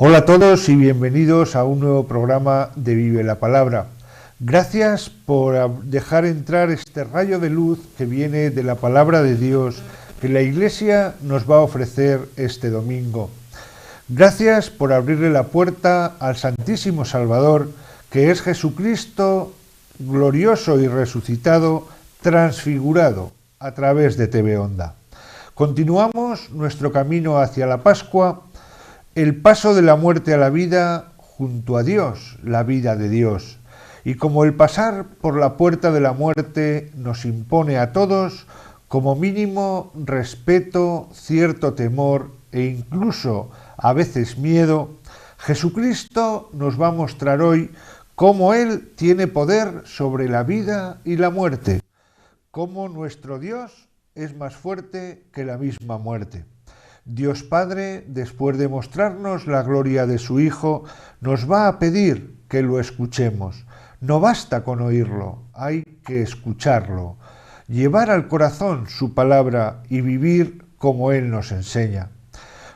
Hola a todos y bienvenidos a un nuevo programa de Vive la Palabra. Gracias por dejar entrar este rayo de luz que viene de la Palabra de Dios que la Iglesia nos va a ofrecer este domingo. Gracias por abrirle la puerta al Santísimo Salvador, que es Jesucristo glorioso y resucitado, transfigurado a través de TV Onda. Continuamos nuestro camino hacia la Pascua, el paso de la muerte a la vida junto a Dios, la vida de Dios. Y como el pasar por la puerta de la muerte nos impone a todos, como mínimo respeto, cierto temor e incluso a veces miedo, Jesucristo nos va a mostrar hoy cómo Él tiene poder sobre la vida y la muerte, cómo nuestro Dios es más fuerte que la misma muerte. Dios Padre, después de mostrarnos la gloria de su Hijo, nos va a pedir que lo escuchemos. No basta con oírlo, hay que escucharlo, llevar al corazón su palabra y vivir como Él nos enseña.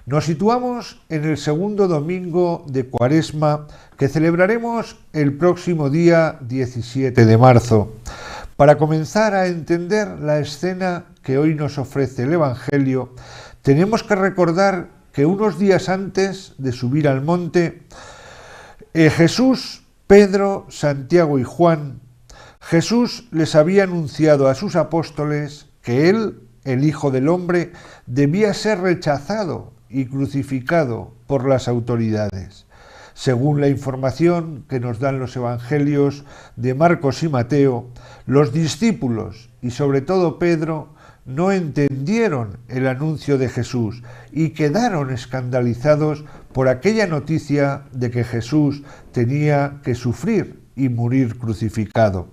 Nos situamos en el segundo domingo de Cuaresma que celebraremos el próximo día 17 de marzo. Para comenzar a entender la escena que hoy nos ofrece el Evangelio, tenemos que recordar que unos días antes de subir al monte, Jesús, Pedro, Santiago y Juan, Jesús les había anunciado a sus apóstoles que Él, el Hijo del Hombre, debía ser rechazado y crucificado por las autoridades. Según la información que nos dan los evangelios de Marcos y Mateo, los discípulos y sobre todo Pedro no entendieron el anuncio de Jesús y quedaron escandalizados por aquella noticia de que Jesús tenía que sufrir y morir crucificado.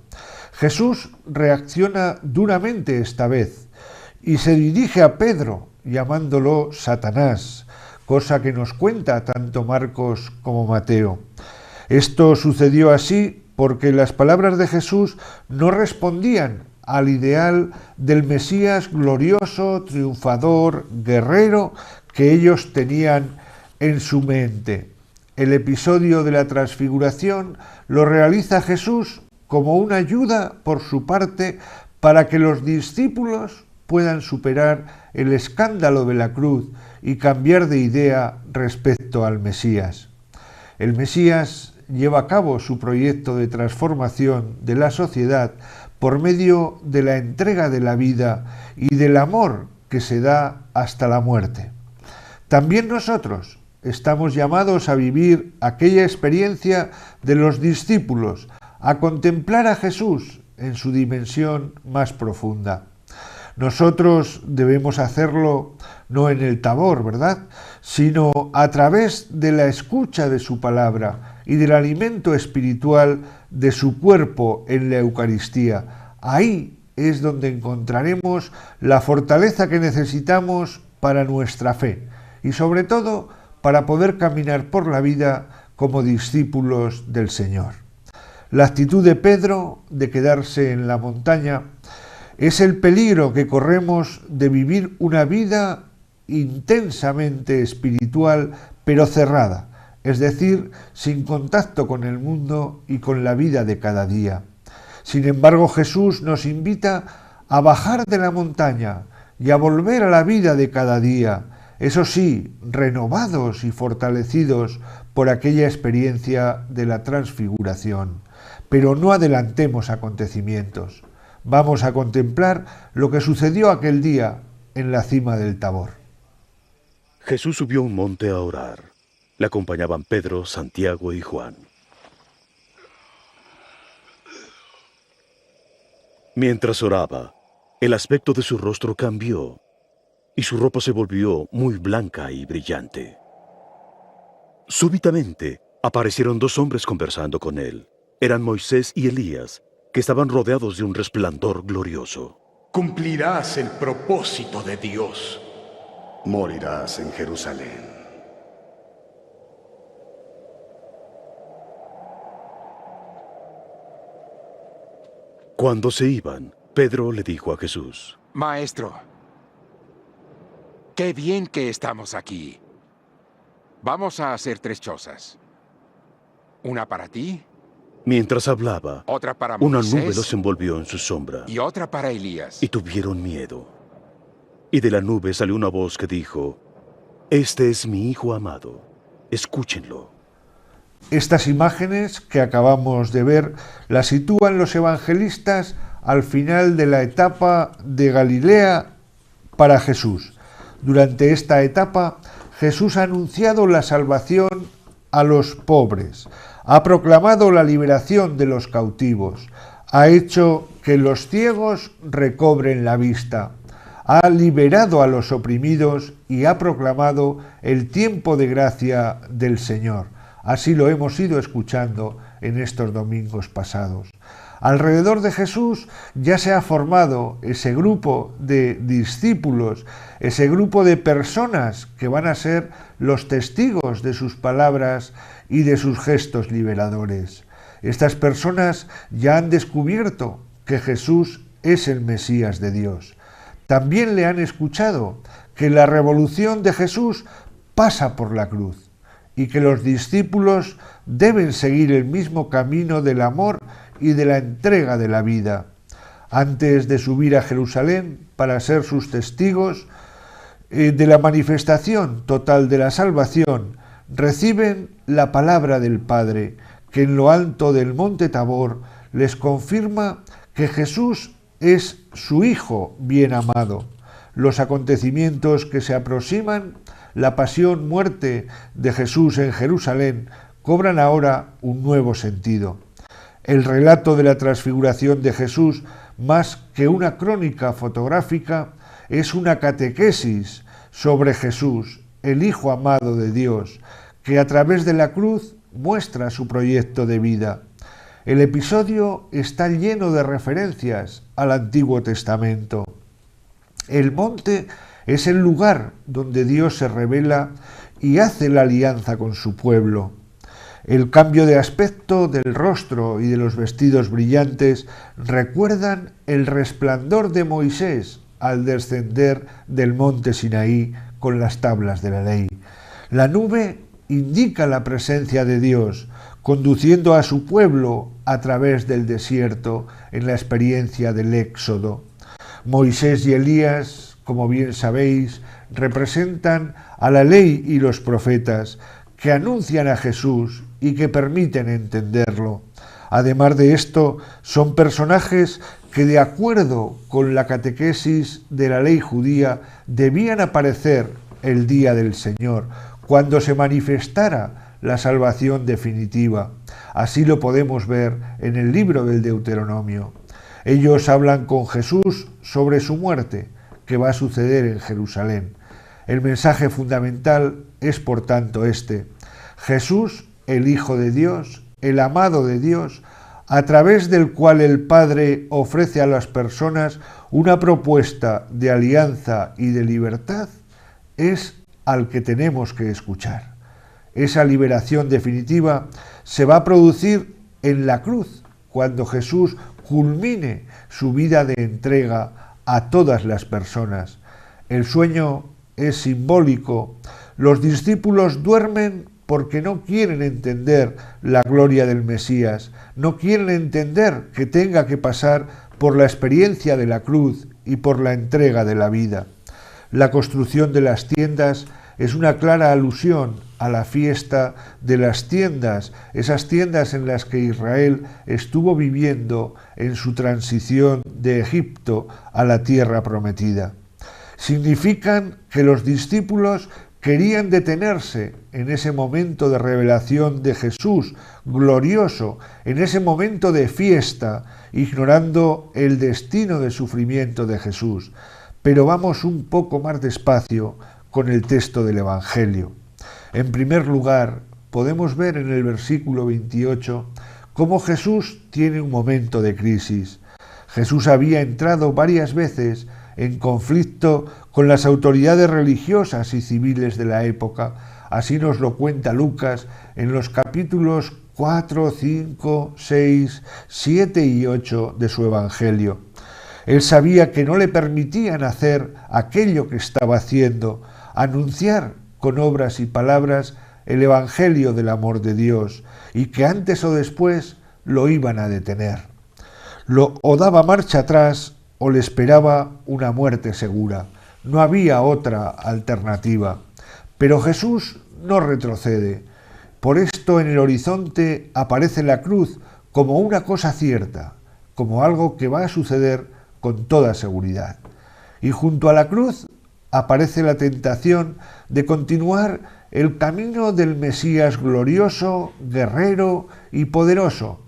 Jesús reacciona duramente esta vez y se dirige a Pedro llamándolo Satanás, cosa que nos cuenta tanto Marcos como Mateo. Esto sucedió así porque las palabras de Jesús no respondían al ideal del Mesías glorioso, triunfador, guerrero que ellos tenían en su mente. El episodio de la transfiguración lo realiza Jesús como una ayuda por su parte para que los discípulos puedan superar el escándalo de la cruz y cambiar de idea respecto al Mesías. El Mesías lleva a cabo su proyecto de transformación de la sociedad por medio de la entrega de la vida y del amor que se da hasta la muerte. También nosotros estamos llamados a vivir aquella experiencia de los discípulos, a contemplar a Jesús en su dimensión más profunda. Nosotros debemos hacerlo no en el Tabor, ¿verdad?, sino a través de la escucha de su palabra y del alimento espiritual de su cuerpo en la Eucaristía. Ahí es donde encontraremos la fortaleza que necesitamos para nuestra fe y sobre todo para poder caminar por la vida como discípulos del Señor. La actitud de Pedro de quedarse en la montaña es el peligro que corremos de vivir una vida intensamente espiritual pero cerrada, es decir, sin contacto con el mundo y con la vida de cada día. Sin embargo, Jesús nos invita a bajar de la montaña y a volver a la vida de cada día, eso sí, renovados y fortalecidos por aquella experiencia de la transfiguración. Pero no adelantemos acontecimientos. Vamos a contemplar lo que sucedió aquel día en la cima del Tabor. Jesús subió a un monte a orar. Le acompañaban Pedro, Santiago y Juan. Mientras oraba, el aspecto de su rostro cambió y su ropa se volvió muy blanca y brillante. Súbitamente aparecieron dos hombres conversando con él. Eran Moisés y Elías, que estaban rodeados de un resplandor glorioso. Cumplirás el propósito de Dios. Morirás en Jerusalén. Cuando se iban, Pedro le dijo a Jesús: Maestro, qué bien que estamos aquí. Vamos a hacer 3 chozas. Una para ti, Mientras hablaba, otra para una Moisés nube los envolvió en su sombra y otra para Elías. y tuvieron miedo. Y de la nube salió una voz que dijo: Este es mi Hijo amado, escúchenlo. Estas imágenes que acabamos de ver las sitúan los evangelistas al final de la etapa de Galilea para Jesús. Durante esta etapa, Jesús ha anunciado la salvación a los pobres, ha proclamado la liberación de los cautivos, ha hecho que los ciegos recobren la vista, ha liberado a los oprimidos y ha proclamado el tiempo de gracia del Señor. Así lo hemos ido escuchando en estos domingos pasados. Alrededor de Jesús ya se ha formado ese grupo de discípulos, ese grupo de personas que van a ser los testigos de sus palabras y de sus gestos liberadores. Estas personas ya han descubierto que Jesús es el Mesías de Dios. También le han escuchado que la revolución de Jesús pasa por la cruz y que los discípulos deben seguir el mismo camino del amor y de la entrega de la vida. Antes de subir a Jerusalén para ser sus testigos de la manifestación total de la salvación, reciben la palabra del Padre, que en lo alto del monte Tabor les confirma que Jesús es su Hijo bien amado. Los acontecimientos que se aproximan, la pasión, muerte de Jesús en Jerusalén, cobran ahora un nuevo sentido. El relato de la transfiguración de Jesús, más que una crónica fotográfica, es una catequesis sobre Jesús, el Hijo amado de Dios, que a través de la cruz muestra su proyecto de vida. El episodio está lleno de referencias al Antiguo Testamento. El monte es el lugar donde Dios se revela y hace la alianza con su pueblo. El cambio de aspecto del rostro y de los vestidos brillantes recuerdan el resplandor de Moisés al descender del monte Sinaí con las tablas de la ley. La nube indica la presencia de Dios, conduciendo a su pueblo a través del desierto en la experiencia del Éxodo. Moisés y Elías, como bien sabéis, representan a la ley y los profetas, que anuncian a Jesús y que permiten entenderlo. Además de esto, son personajes que, de acuerdo con la catequesis de la ley judía, debían aparecer el día del Señor, cuando se manifestara la salvación definitiva. Así lo podemos ver en el libro del Deuteronomio. Ellos hablan con Jesús sobre su muerte, que va a suceder en Jerusalén. El mensaje fundamental es, por tanto, este: Jesús, el Hijo de Dios, el amado de Dios, a través del cual el Padre ofrece a las personas una propuesta de alianza y de libertad, es al que tenemos que escuchar. Esa liberación definitiva se va a producir en la cruz, cuando Jesús culmine su vida de entrega a todas las personas. El sueño es simbólico. Los discípulos duermen porque no quieren entender la gloria del Mesías, no quieren entender que tenga que pasar por la experiencia de la cruz y por la entrega de la vida. La construcción de las tiendas es una clara alusión a la fiesta de las tiendas, esas tiendas en las que Israel estuvo viviendo en su transición de Egipto a la tierra prometida. Significan que los discípulos querían detenerse en ese momento de revelación de Jesús glorioso, en ese momento de fiesta, ignorando el destino de sufrimiento de Jesús. Pero vamos un poco más despacio con el texto del Evangelio. En primer lugar, podemos ver en el versículo 28 cómo Jesús tiene un momento de crisis. Jesús había entrado varias veces en conflicto con las autoridades religiosas y civiles de la época. Así nos lo cuenta Lucas en los capítulos 4, 5, 6, 7 y 8 de su Evangelio. Él sabía que no le permitían hacer aquello que estaba haciendo, anunciar con obras y palabras el evangelio del amor de Dios y que antes o después lo iban a detener. O daba marcha atrás o le esperaba una muerte segura. No había otra alternativa. Pero Jesús no retrocede. Por esto en el horizonte aparece la cruz como una cosa cierta, como algo que va a suceder con toda seguridad. Y junto a la cruz aparece la tentación de continuar el camino del Mesías glorioso, guerrero y poderoso,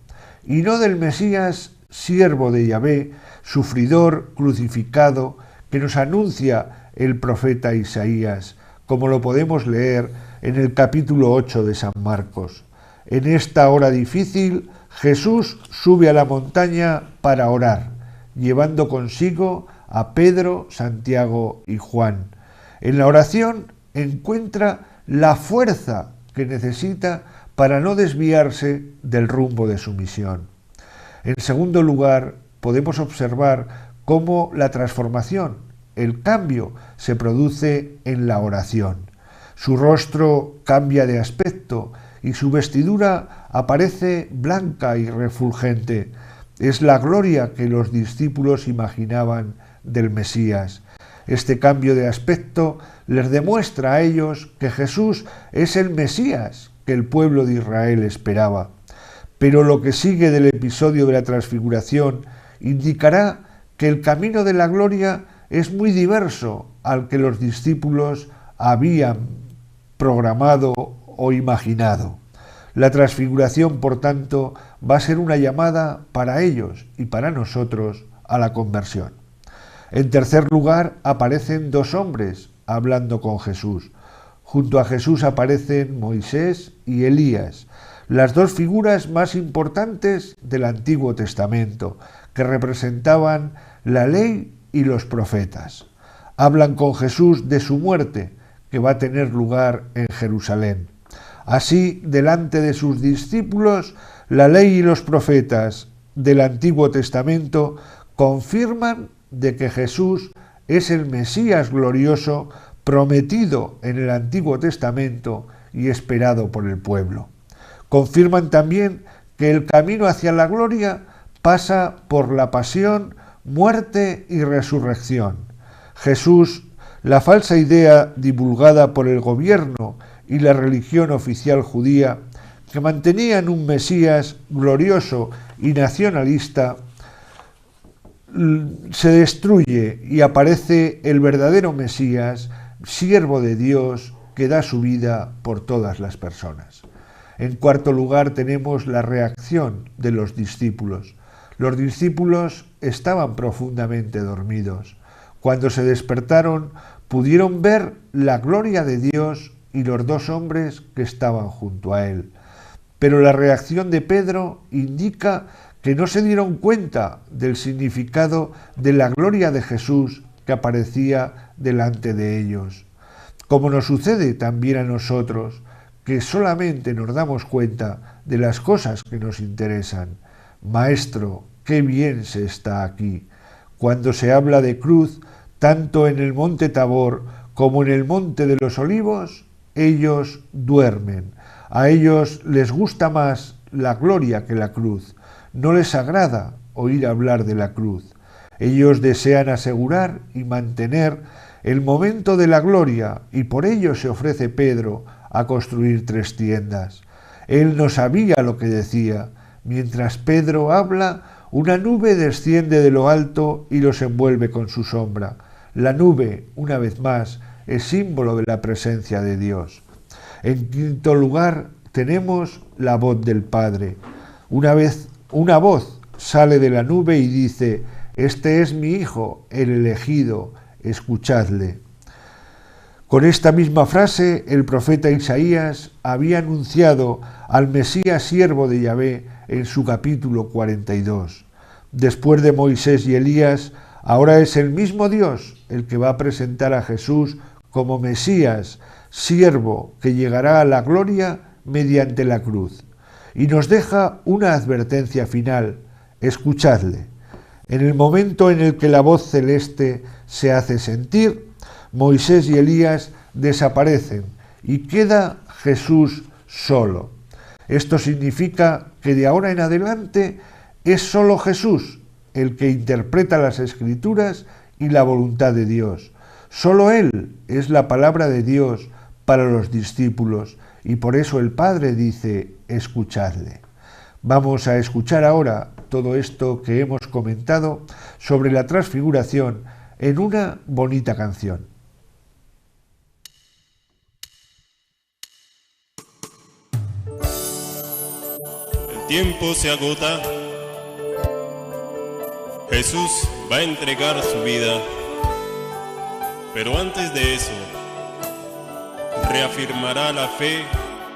y no del Mesías siervo de Yahvé, sufridor, crucificado, que nos anuncia el profeta Isaías, como lo podemos leer en el capítulo 8 de San Marcos. En esta hora difícil, Jesús sube a la montaña para orar, llevando consigo a Pedro, Santiago y Juan. En la oración encuentra la fuerza que necesita para no desviarse del rumbo de su misión. En segundo lugar, podemos observar cómo la transformación, el cambio, se produce en la oración. Su rostro cambia de aspecto y su vestidura aparece blanca y refulgente. Es la gloria que los discípulos imaginaban del Mesías. Este cambio de aspecto les demuestra a ellos que Jesús es el Mesías que el pueblo de Israel esperaba. Pero lo que sigue del episodio de la transfiguración indicará que el camino de la gloria es muy diverso al que los discípulos habían programado o imaginado. La transfiguración, por tanto, va a ser una llamada para ellos y para nosotros a la conversión. En tercer lugar, aparecen dos hombres hablando con Jesús. Junto a Jesús aparecen Moisés y Elías, las dos figuras más importantes del Antiguo Testamento, que representaban la ley y los profetas. Hablan con Jesús de su muerte, que va a tener lugar en Jerusalén. Así, delante de sus discípulos, la ley y los profetas del Antiguo Testamento confirman de que Jesús es el Mesías glorioso prometido en el Antiguo Testamento y esperado por el pueblo. Confirman también que el camino hacia la gloria pasa por la pasión, muerte y resurrección. Jesús, la falsa idea divulgada por el gobierno y la religión oficial judía, que mantenían un Mesías glorioso y nacionalista, se destruye y aparece el verdadero Mesías, siervo de Dios, que da su vida por todas las personas. En cuarto lugar, tenemos la reacción de los discípulos. Los discípulos estaban profundamente dormidos. Cuando se despertaron, pudieron ver la gloria de Dios y los dos hombres que estaban junto a él. Pero la reacción de Pedro indica que no se dieron cuenta del significado de la gloria de Jesús que aparecía delante de ellos. Como nos sucede también a nosotros, que solamente nos damos cuenta de las cosas que nos interesan. Maestro, qué bien se está aquí. Cuando se habla de cruz, tanto en el monte Tabor como en el monte de los Olivos, ellos duermen. A ellos les gusta más la gloria que la cruz. No les agrada oír hablar de la cruz. Ellos desean asegurar y mantener el momento de la gloria, y por ello se ofrece Pedro a construir 3 tiendas. Él no sabía lo que decía. Mientras Pedro habla, una nube desciende de lo alto y los envuelve con su sombra. La nube, una vez más, es símbolo de la presencia de Dios. En quinto lugar, tenemos la voz del Padre. Una voz sale de la nube y dice: «Este es mi Hijo, el elegido, escuchadle». Con esta misma frase, el profeta Isaías había anunciado al Mesías siervo de Yahvé en su capítulo 42. Después de Moisés y Elías, ahora es el mismo Dios el que va a presentar a Jesús como Mesías, siervo que llegará a la gloria mediante la cruz. Y nos deja una advertencia final: escuchadle. En el momento en el que la voz celeste se hace sentir, Moisés y Elías desaparecen y queda Jesús solo. Esto significa que de ahora en adelante es solo Jesús el que interpreta las Escrituras y la voluntad de Dios. Solo Él es la palabra de Dios para los discípulos y por eso el Padre dice: escuchadle. Vamos a escuchar ahora todo esto que hemos comentado sobre la transfiguración en una bonita canción. El tiempo se agota. Jesús va a entregar su vida, pero antes de eso, reafirmará la fe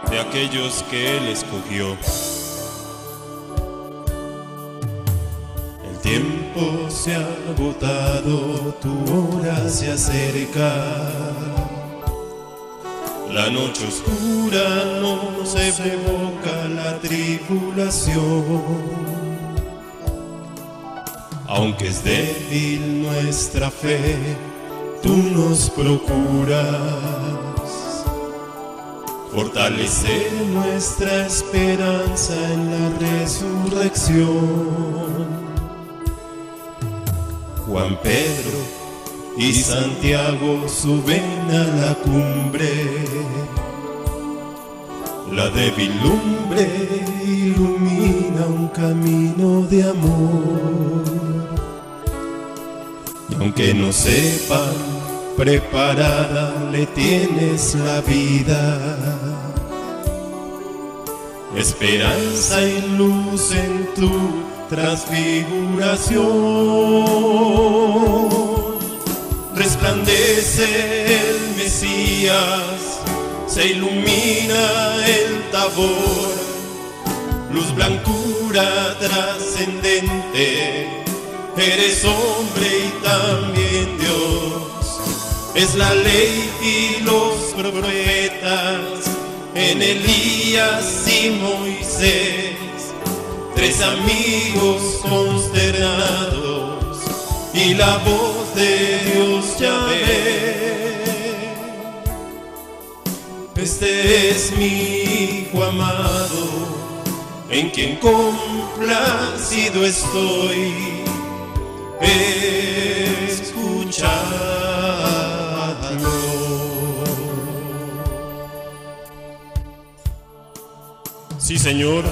de aquellos que Él escogió. El tiempo se ha agotado, tu hora se acerca. La noche oscura nos evoca la tribulación. Aunque es débil nuestra fe, tú nos procuras fortalecer nuestra esperanza en la resurrección. Juan, Pedro y Santiago suben a la cumbre. La débil lumbre ilumina un camino de amor. Y aunque no sepan, preparada le tienes la vida. Esperanza y luz en tu transfiguración. Resplandece el Mesías, se ilumina el Tabor, luz blancura trascendente, eres hombre y también Dios. Es la ley y los profetas, en Elías y Moisés, tres amigos consternados y la voz de Dios Yahvé. Este es mi Hijo amado, en quien complacido estoy. Escuchadlo. Sí, Señor,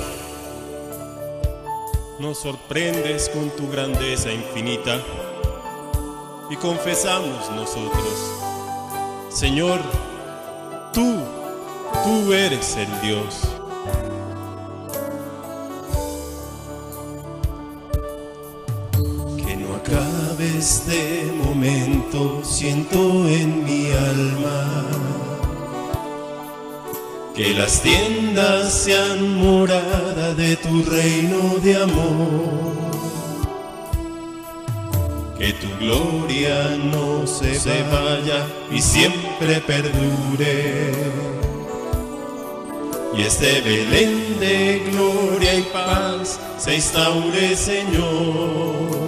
nos sorprendes con tu grandeza infinita y confesamos nosotros, Señor, tú eres el Dios. Que no acabe este momento, siento en mi alma, que las tiendas sean morada de tu reino de amor. Que tu gloria no se vaya y siempre perdure. Y este Belén de gloria y paz se instaure, Señor.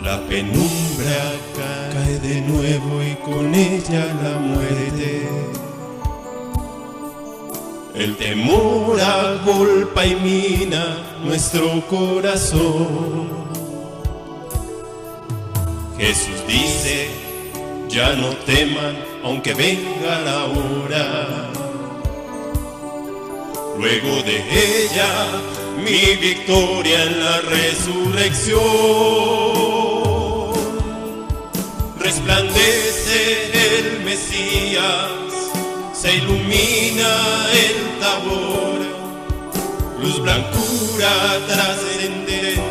La penumbra cae de nuevo y con ella la muerte. El temor agolpa y mina nuestro corazón. Jesús dice, ya no teman, aunque venga la hora. Luego de ella, mi victoria en la resurrección. Resplandece el Mesías, se ilumina el Tabor, luz blancura trascendente,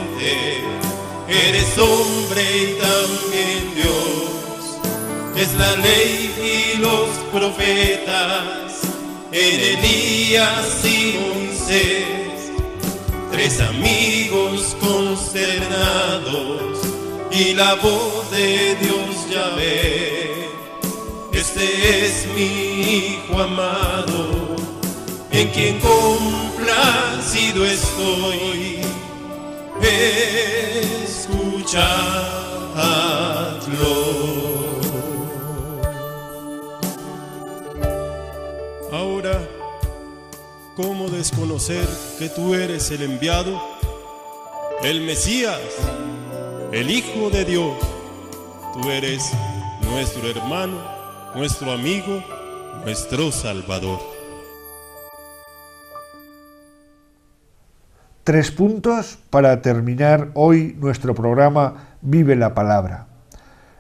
eres hombre y también Dios. Es la ley y los profetas, en Elías y Moisés, tres amigos consternados y la voz de Dios Yahvé. Este es mi Hijo amado, en quien complacido estoy. Escuchadlo. Ahora, ¿cómo desconocer que tú eres el enviado, el Mesías, el Hijo de Dios? Tú eres nuestro hermano, nuestro amigo, nuestro Salvador. 3 puntos para terminar hoy nuestro programa Vive la Palabra.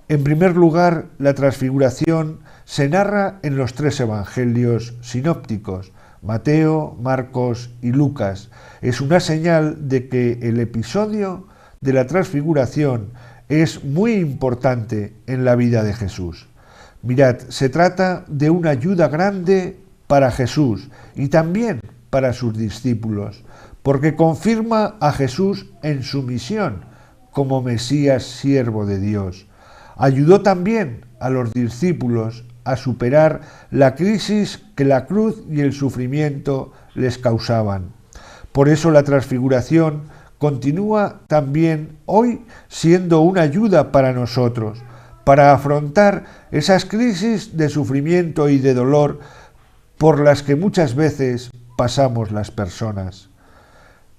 En primer lugar, la transfiguración se narra en los 3 evangelios sinópticos, Mateo, Marcos y Lucas. Es una señal de que el episodio de la transfiguración es muy importante en la vida de Jesús. Mirad, se trata de una ayuda grande para Jesús y también para sus discípulos, porque confirma a Jesús en su misión como Mesías, siervo de Dios. Ayudó también a los discípulos a superar la crisis que la cruz y el sufrimiento les causaban. Por eso la transfiguración continúa también hoy siendo una ayuda para nosotros, para afrontar esas crisis de sufrimiento y de dolor por las que muchas veces pasamos las personas.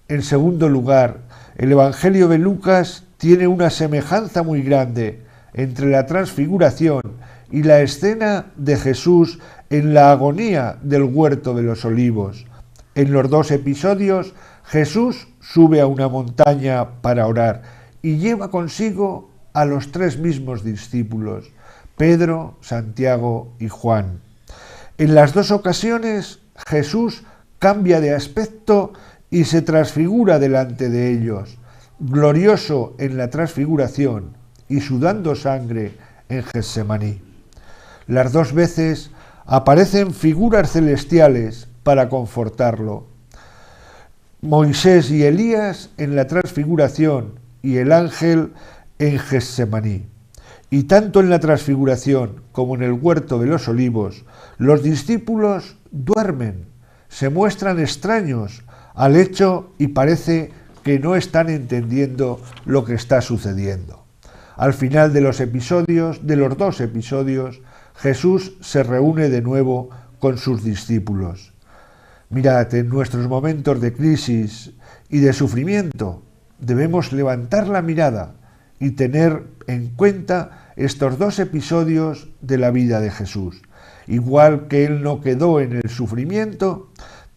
En segundo lugar, el Evangelio de Lucas tiene una semejanza muy grande entre la transfiguración y la escena de Jesús en la agonía del huerto de los olivos. En los 2 episodios, Jesús sube a una montaña para orar y lleva consigo a los 3 mismos discípulos, Pedro, Santiago y Juan. En las 2 ocasiones, Jesús cambia de aspecto y se transfigura delante de ellos, glorioso en la transfiguración y sudando sangre en Getsemaní. Las 2 veces aparecen figuras celestiales para confortarlo. Moisés y Elías en la transfiguración y el ángel en Getsemaní. Y tanto en la transfiguración como en el huerto de los olivos, los discípulos duermen, se muestran extraños al hecho y parece que no están entendiendo lo que está sucediendo. Al final de los 2 episodios, Jesús se reúne de nuevo con sus discípulos. Mirad, en nuestros momentos de crisis y de sufrimiento debemos levantar la mirada y tener en cuenta estos 2 episodios de la vida de Jesús. Igual que Él no quedó en el sufrimiento,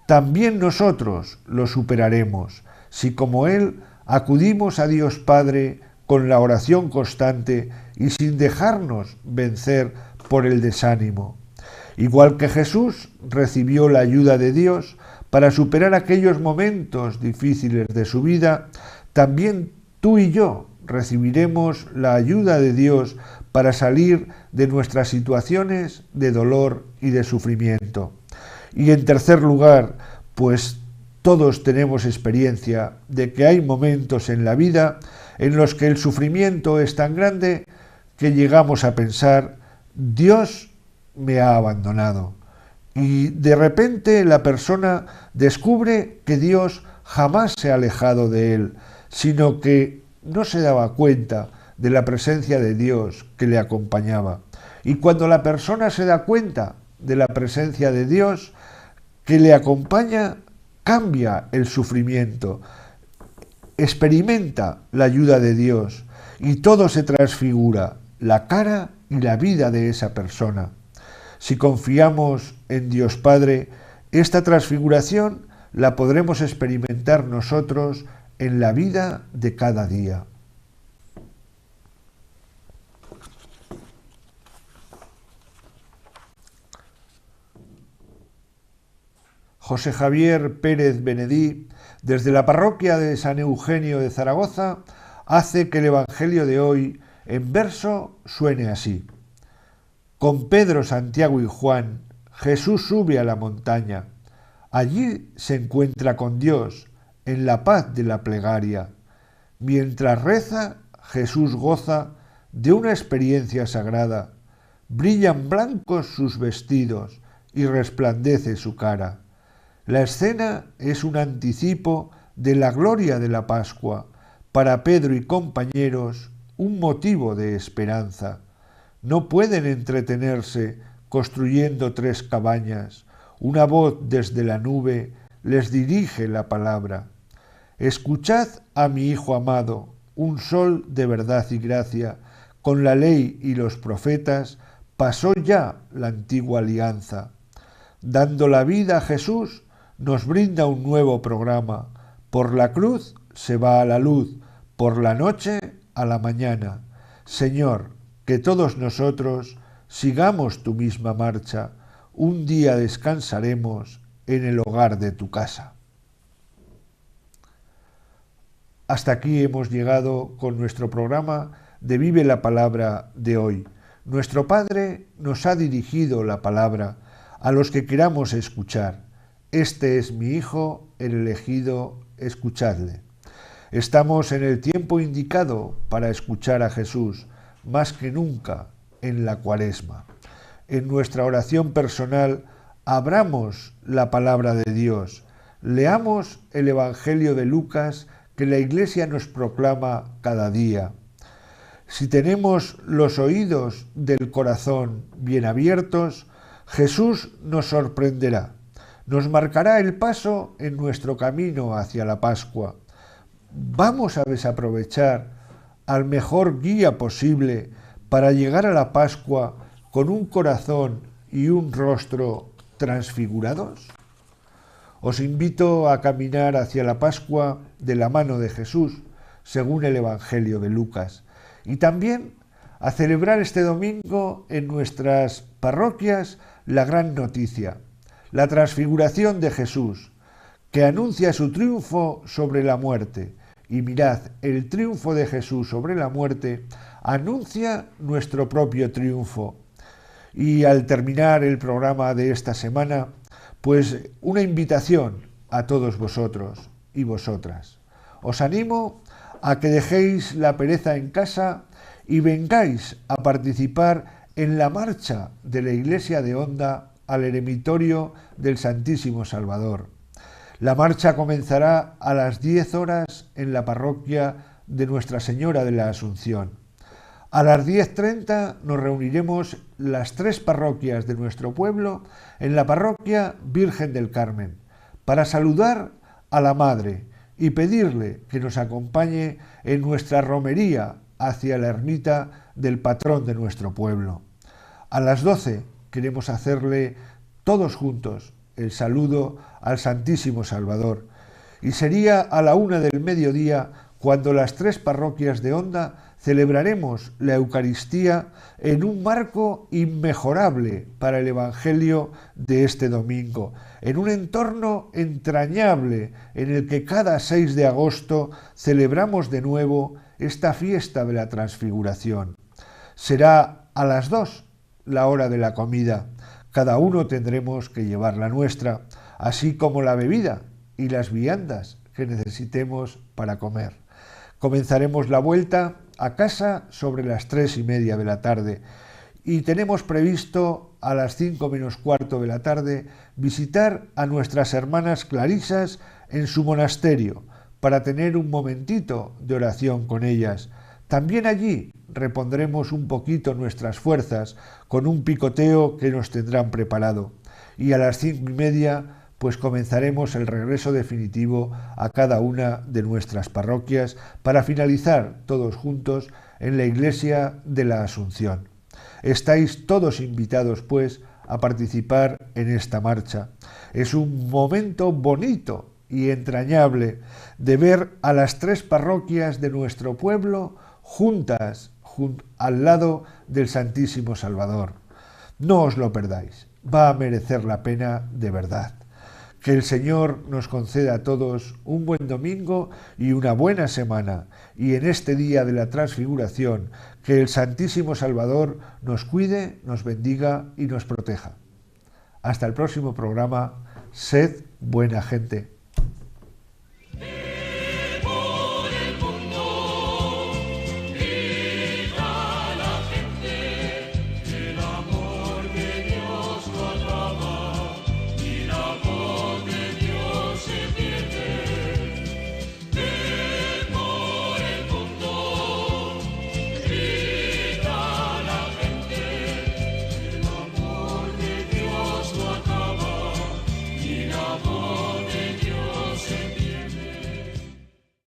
también nosotros lo superaremos si, como Él, acudimos a Dios Padre con la oración constante y sin dejarnos vencer por el desánimo. Igual que Jesús recibió la ayuda de Dios para superar aquellos momentos difíciles de su vida, también tú y yo recibiremos la ayuda de Dios para salir de nuestras situaciones de dolor y de sufrimiento. Y en tercer lugar, pues todos tenemos experiencia de que hay momentos en la vida en los que el sufrimiento es tan grande que llegamos a pensar: Dios me ha abandonado. Y de repente la persona descubre que Dios jamás se ha alejado de él, sino que no se daba cuenta de la presencia de Dios que le acompañaba. Y cuando la persona se da cuenta de la presencia de Dios que le acompaña, cambia el sufrimiento, experimenta la ayuda de Dios y todo se transfigura, la cara y la vida de esa persona. Si confiamos en Dios Padre, esta transfiguración la podremos experimentar nosotros en la vida de cada día. José Javier Pérez Benedí, desde la parroquia de San Eugenio de Zaragoza, hace que el Evangelio de hoy, en verso, suene así. Con Pedro, Santiago y Juan, Jesús sube a la montaña. Allí se encuentra con Dios, en la paz de la plegaria. Mientras reza, Jesús goza de una experiencia sagrada. Brillan blancos sus vestidos y resplandece su cara. La escena es un anticipo de la gloria de la Pascua, para Pedro y compañeros un motivo de esperanza. No pueden entretenerse construyendo 3 cabañas, Una voz desde la nube les dirige la palabra. Escuchad a mi Hijo amado, un sol de verdad y gracia, con la ley y los profetas pasó ya la antigua alianza. Dando la vida a Jesús, nos brinda un nuevo programa. Por la cruz se va a la luz, por la noche a la mañana. Señor, que todos nosotros sigamos tu misma marcha. Un día descansaremos en el hogar de tu casa. Hasta aquí hemos llegado con nuestro programa de Vive la Palabra de hoy. Nuestro Padre nos ha dirigido la palabra a los que queramos escuchar. Este es mi Hijo, el elegido, escuchadle. Estamos en el tiempo indicado para escuchar a Jesús, más que nunca en la Cuaresma. En nuestra oración personal, abramos la palabra de Dios, leamos el Evangelio de Lucas que la Iglesia nos proclama cada día. Si tenemos los oídos del corazón bien abiertos, Jesús nos sorprenderá, nos marcará el paso en nuestro camino hacia la Pascua. Vamos a desaprovechar al mejor guía posible para llegar a la Pascua con un corazón y un rostro transfigurados. Os invito a caminar hacia la Pascua de la mano de Jesús, según el Evangelio de Lucas, y también a celebrar este domingo en nuestras parroquias la gran noticia, la transfiguración de Jesús, que anuncia su triunfo sobre la muerte. Y mirad, el triunfo de Jesús sobre la muerte anuncia nuestro propio triunfo. Y al terminar el programa de esta semana, pues una invitación a todos vosotros y vosotras. Os animo a que dejéis la pereza en casa y vengáis a participar en la marcha de la Iglesia de Onda al eremitorio del Santísimo Salvador. La marcha comenzará a las 10 horas en la parroquia de Nuestra Señora de la Asunción. A las 10:30 nos reuniremos las 3 parroquias de nuestro pueblo en la parroquia Virgen del Carmen para saludar a la Madre y pedirle que nos acompañe en nuestra romería hacia la ermita del patrón de nuestro pueblo. A las 12 queremos hacerle todos juntos el saludo al Santísimo Salvador y sería a la 1 del mediodía cuando las 3 parroquias de Onda celebraremos la Eucaristía en un marco inmejorable para el Evangelio de este domingo, en un entorno entrañable en el que cada 6 de agosto celebramos de nuevo esta fiesta de la Transfiguración. Será a las 2 la hora de la comida. Cada uno tendremos que llevar la nuestra, así como la bebida y las viandas que necesitemos para comer. Comenzaremos la vuelta a casa sobre las 3:30 de la tarde y tenemos previsto a las 5 menos cuarto de la tarde visitar a nuestras hermanas clarisas en su monasterio para tener un momentito de oración con ellas. También allí repondremos un poquito nuestras fuerzas con un picoteo que nos tendrán preparado. Y a las 5:30 pues comenzaremos el regreso definitivo a cada una de nuestras parroquias para finalizar todos juntos en la Iglesia de la Asunción. Estáis todos invitados pues a participar en esta marcha. Es un momento bonito y entrañable de ver a las 3 parroquias de nuestro pueblo juntas al lado del Santísimo Salvador. No os lo perdáis, va a merecer la pena de verdad. Que el Señor nos conceda a todos un buen domingo y una buena semana, y en este día de la Transfiguración, que el Santísimo Salvador nos cuide, nos bendiga y nos proteja. Hasta el próximo programa, sed buena gente.